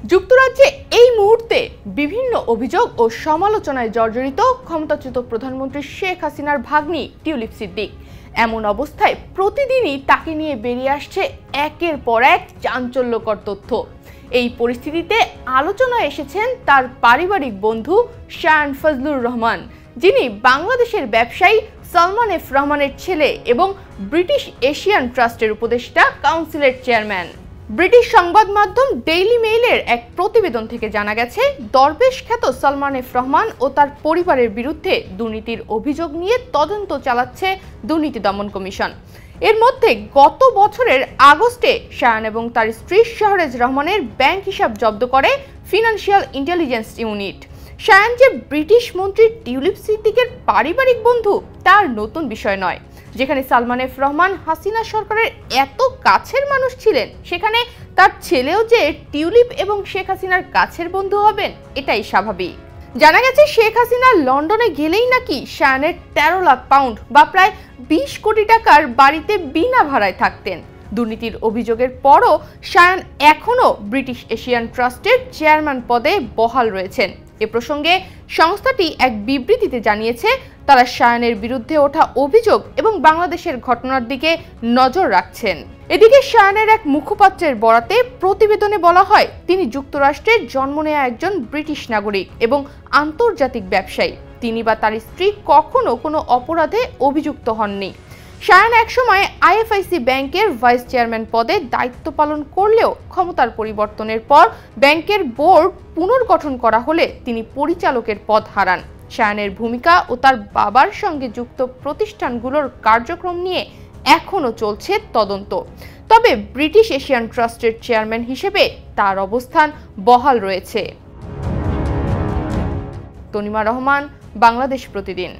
যুক্তরাজ্যে এই মুহূর্তে বিভিন্ন অভিযোগ ও সমালোচনায় জর্জরিত ক্ষমতাচ্যুত প্রধানমন্ত্রী শেখ হাসিনার ভাগ্নি টিউলিপ সিদ্দিক। এমন অবস্থায় প্রতিদিনই তাকে নিয়ে বেরিয়ে আসছে একের পর এক চাঞ্চল্যকর তথ্য। এই পরিস্থিতিতে আলোচনায় এসেছেন তার পারিবারিক বন্ধু শায়ান ফজলুর রহমান, যিনি বাংলাদেশের ব্যবসায়ী সালমান এফ রহমানের ছেলে এবং ব্রিটিশ এশিয়ান ট্রাস্টের উপদেষ্টা কাউন্সিলের চেয়ারম্যান। ব্রিটিশ সংবাদ মাধ্যম ডেইলি মেইলের এক প্রতিবেদন থেকে জানা গেছে, দরবেশ খ্যাত সালমান এফ রহমান ও তার পরিবারের বিরুদ্ধে দুর্নীতির অভিযোগ নিয়ে তদন্ত চালাচ্ছে দুর্নীতি দমন কমিশন। এর মধ্যে গত বছরের আগস্টে শায়ান এবং তার স্ত্রী শাহরেজ রহমানের ব্যাংক হিসাব জব্দ করে ফিনান্সিয়াল ইন্টেলিজেন্স ইউনিট। শায়ান যে ব্রিটিশ মন্ত্রী টিউলিপ সিদ্দিকের পারিবারিক বন্ধু তার নতুন বিষয় নয়। যেখানে সালমান এফ রহমান হাসিনা সরকারের এত কাছের মানুষ ছিলেন, সেখানে তার ছেলেও যে টিউলিপ এবং শেখ হাসিনার কাছের বন্ধু হবেন এটাই স্বাভাবিক। জানা গেছে শেখ হাসিনা লন্ডনে গেলেই নাকি শায়ানের 13 লাখ পাউন্ড বা প্রায় 20 কোটি টাকার বাড়িতে বিনা ভাড়ায় থাকতেন। দুর্নীতির অভিযোগের পরও শায়ান এখনও ব্রিটিশ এশিয়ান ট্রাস্টের চেয়ারম্যান পদে বহাল রয়েছেন। এ প্রসঙ্গে সংস্থাটি এক বিবৃতিতে জানিয়েছে, তারা শায়ানের বিরুদ্ধে ওঠা অভিযোগ এবং বাংলাদেশের ঘটনার দিকে নজর রাখছেন। এদিকে শায়ানের এক মুখপাত্রের বরাতে প্রতিবেদনে বলা হয়, তিনি যুক্তরাষ্ট্রে জন্ম নেওয়া একজন ব্রিটিশ নাগরিক এবং আন্তর্জাতিক ব্যবসায়ী। তিনি বা তার স্ত্রী কখনো কোনো অপরাধে অভিযুক্ত হননি। শায়ান একসময় আইএফআইসি ব্যাংকের ভাইস চেয়ারম্যান পদে দায়িত্ব পালন করলেও ক্ষমতার পরিবর্তনের পর ব্যাংকের বোর্ড পুনর্গঠন করা হলে তিনি পরিচালকের পদ হারান। শায়ানের ভূমিকা ও তার বাবার সঙ্গে যুক্ত প্রতিষ্ঠানগুলোর কার্যক্রম নিয়ে এখনও চলছে তদন্ত। তবে ব্রিটিশ এশিয়ান ট্রাস্টের চেয়ারম্যান হিসেবে তার অবস্থান বহাল রয়েছে। তনিমা রহমান, বাংলাদেশ প্রতিদিন।